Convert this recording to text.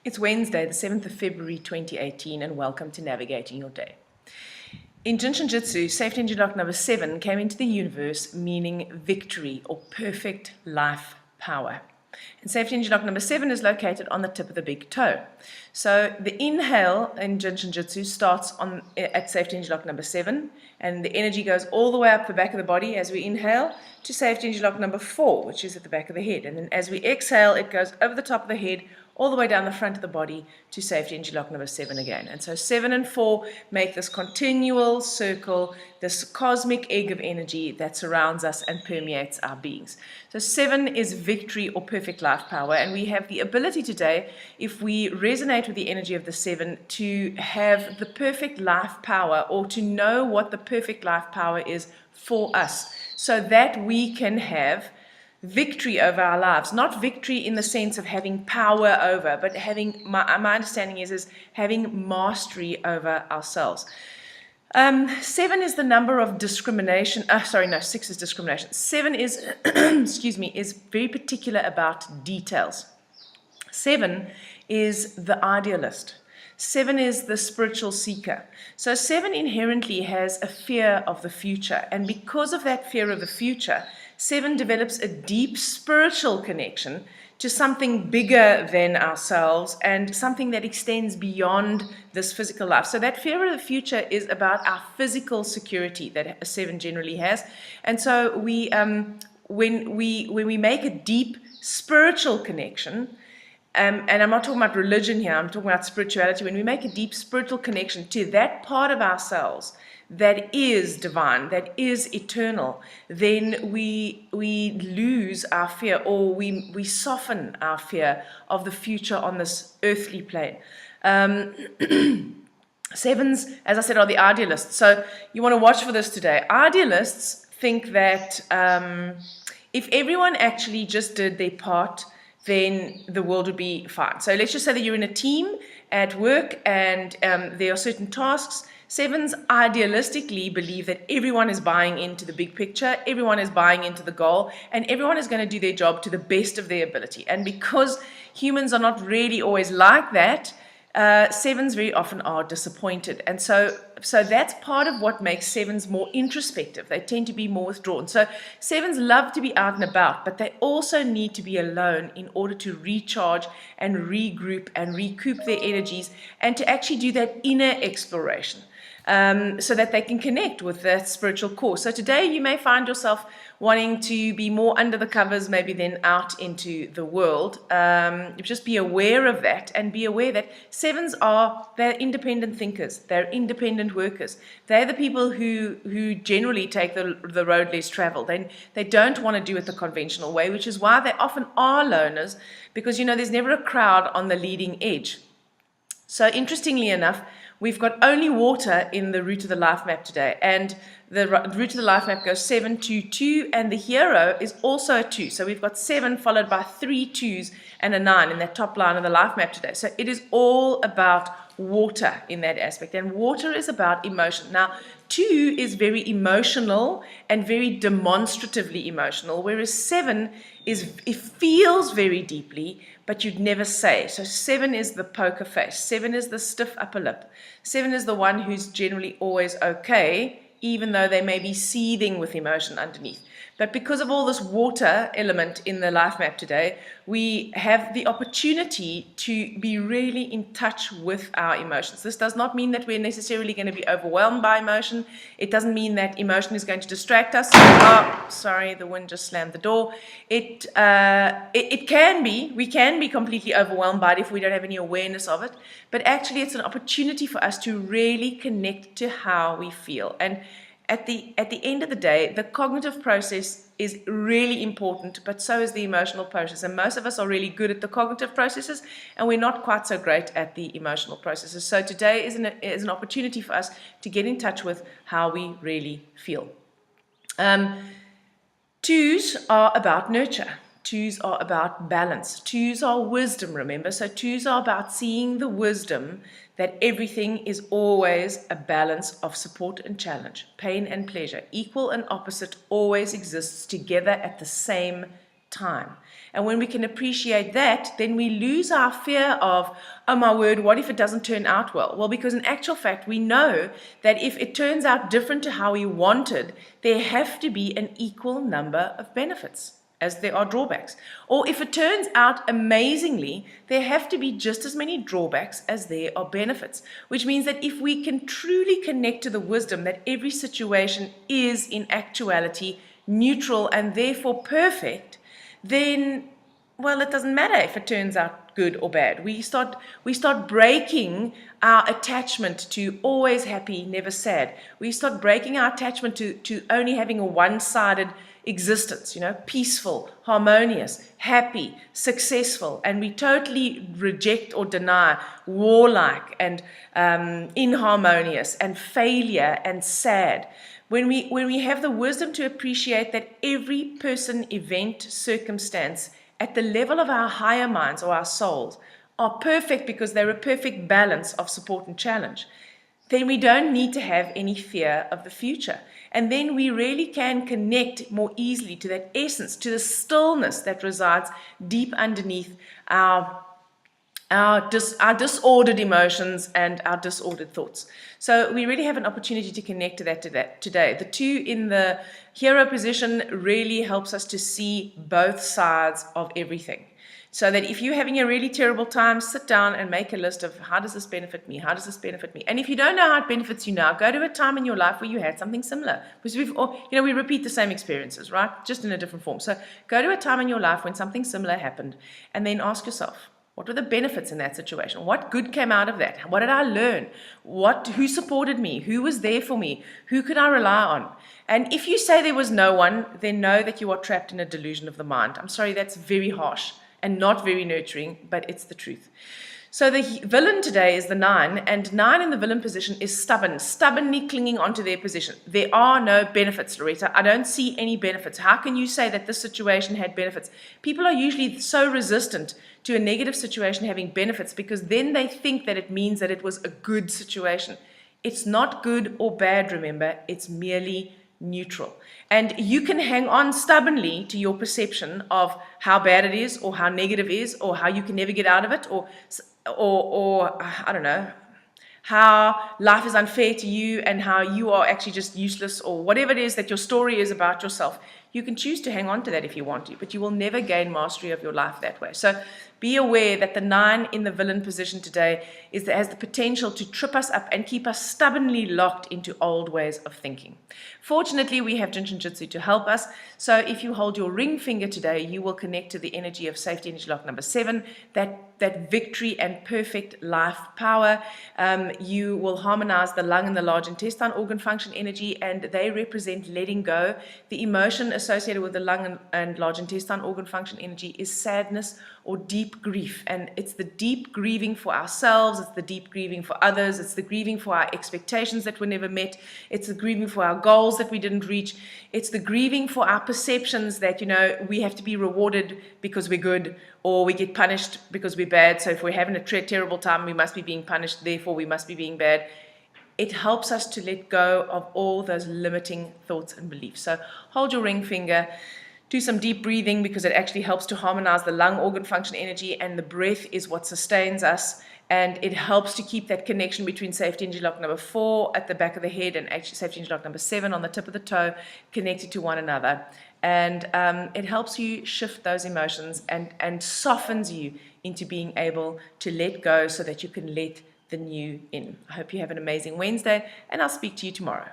It's Wednesday, the 7th of February 2018, and welcome to Navigating Your Day. In Jinshin Jitsu, safety engine lock number 7 came into the universe meaning victory or perfect life power. And safety engine lock number 7 is located on the tip of the big toe. So the inhale in Jinshin Jitsu starts at safety engine lock number 7, and the energy goes all the way up the back of the body as we inhale to safety engine lock number 4, which is at the back of the head. And then as we exhale, it goes over the top of the head, all the way down the front of the body to safety engine lock number 7 again. And so 7 and 4 make this continual circle, this cosmic egg of energy that surrounds us and permeates our beings. So 7 is victory or perfect life power, and we have the ability today, if we resonate with the energy of the 7, to have the perfect life power, or to know what the perfect life power is for us, so that we can have victory over our lives. Not victory in the sense of having power over, but having, my understanding is having mastery over ourselves. 7 is the number of discrimination. 6 is discrimination. 7 is, is very particular about details. 7 is the idealist. 7 is the spiritual seeker. So 7 inherently has a fear of the future, and because of that fear of the future, 7 develops a deep spiritual connection to something bigger than ourselves and something that extends beyond this physical life. So that fear of the future is about our physical security that a 7 generally has. And so when we make a deep spiritual connection, and I'm not talking about religion here, I'm talking about spirituality. When we make a deep spiritual connection to that part of ourselves that is divine, that is eternal, then we lose our fear, or we soften our fear of the future on this earthly plane. 7s, as I said, are the idealists. So you want to watch for this today. Idealists think that if everyone actually just did their part, then the world would be fine. So let's just say that you're in a team at work and there are certain tasks. 7s idealistically believe that everyone is buying into the big picture, everyone is buying into the goal, and everyone is going to do their job to the best of their ability. And because humans are not really always like that, 7s very often are disappointed. And so that's part of what makes 7s more introspective. They tend to be more withdrawn. So 7s love to be out and about, but they also need to be alone in order to recharge and regroup and recoup their energies, and to actually do that inner exploration. So that they can connect with that spiritual core. So today you may find yourself wanting to be more under the covers, maybe then out into the world. Just be aware of that, and be aware that 7s they're independent thinkers, they're independent workers. They're the people who generally take the road less traveled. They don't want to do it the conventional way, which is why they often are loners, because there's never a crowd on the leading edge. So interestingly enough, we've got only water in the route of the life map today, and the route of the life map goes 7, 2, 2, and the hero is also a 2. So we've got 7 followed by 3 2s and a 9 in that top line of the life map today. So it is all about water in that aspect, and water is about emotion. Now, 2 is very emotional and very demonstratively emotional, whereas 7 it feels very deeply, but you'd never say. So 7 is the poker face. 7 is the stiff upper lip. 7 is the one who's generally always okay, even though they may be seething with emotion underneath. But because of all this water element in the life map today, we have the opportunity to be really in touch with our emotions. This does not mean that we're necessarily going to be overwhelmed by emotion. It doesn't mean that emotion is going to distract us. Oh, sorry, the wind just slammed the door. It can be. We can be completely overwhelmed by it if we don't have any awareness of it. But actually, it's an opportunity for us to really connect to how we feel. And at the end of the day, the cognitive process is really important, but so is the emotional process. And most of us are really good at the cognitive processes, and we're not quite so great at the emotional processes. So today is an opportunity for us to get in touch with how we really feel. 2s are about nurture. 2s are about balance. 2s are wisdom, remember? So 2s are about seeing the wisdom that everything is always a balance of support and challenge, pain and pleasure. Equal and opposite always exists together at the same time. And when we can appreciate that, then we lose our fear of, oh my word, what if it doesn't turn out well? Well, because in actual fact, we know that if it turns out different to how we wanted, there have to be an equal number of benefits as there are drawbacks. Or if it turns out amazingly, there have to be just as many drawbacks as there are benefits, which means that if we can truly connect to the wisdom that every situation is in actuality neutral and therefore perfect, then, well, it doesn't matter if it turns out good or bad. We start breaking our attachment to always happy, never sad. We start breaking our attachment to only having a one-sided existence, peaceful, harmonious, happy, successful, and we totally reject or deny warlike and inharmonious and failure and sad. When we have the wisdom to appreciate that every person, event, circumstance at the level of our higher minds or our souls are perfect because they're a perfect balance of support and challenge, then we don't need to have any fear of the future. And then we really can connect more easily to that essence, to the stillness that resides deep underneath our disordered emotions and our disordered thoughts. So we really have an opportunity to connect to that today. The two in the hero position really helps us to see both sides of everything. So that if you're having a really terrible time, sit down and make a list of how does this benefit me? How does this benefit me? And if you don't know how it benefits you now, go to a time in your life where you had something similar. Because we repeat the same experiences, right? Just in a different form. So go to a time in your life when something similar happened and then ask yourself, what were the benefits in that situation? What good came out of that? What did I learn? Who supported me? Who was there for me? Who could I rely on? And if you say there was no one, then know that you are trapped in a delusion of the mind. I'm sorry, that's very harsh and not very nurturing, but it's the truth. So the villain today is the 9, and 9 in the villain position is stubbornly clinging onto their position. There are no benefits, Loretta. I don't see any benefits. How can you say that this situation had benefits? People are usually so resistant to a negative situation having benefits because then they think that it means that it was a good situation. It's not good or bad, remember. It's merely neutral. And you can hang on stubbornly to your perception of how bad it is or how negative it is or how you can never get out of it or I don't know, how life is unfair to you and how you are actually just useless or whatever it is that your story is about yourself. You can choose to hang on to that if you want to, but you will never gain mastery of your life that way. So be aware that the 9 in the villain position today has the potential to trip us up and keep us stubbornly locked into old ways of thinking. Fortunately, we have Jinshin Jitsu to help us. So if you hold your ring finger today, you will connect to the energy of safety energy lock number 7, that victory and perfect life power. You will harmonize the lung and the large intestine organ function energy, and they represent letting go. The emotion associated with the lung and large intestine organ function energy is sadness or deep grief, and it's the deep grieving for ourselves, it's the deep grieving for others, it's the grieving for our expectations that were never met, it's the grieving for our goals that we didn't reach, it's the grieving for our perceptions that we have to be rewarded because we're good or we get punished because we're bad. So if we're having a terrible time, we must be being punished, therefore we must be being bad. It helps us to let go of all those limiting thoughts and beliefs. So hold your ring finger, do some deep breathing because it actually helps to harmonize the lung organ function energy, and the breath is what sustains us, and it helps to keep that connection between safety energy lock number 4 at the back of the head and actually safety energy lock number 7 on the tip of the toe connected to one another. And it helps you shift those emotions and softens you into being able to let go so that you can let the new in. I hope you have an amazing Wednesday, and I'll speak to you tomorrow.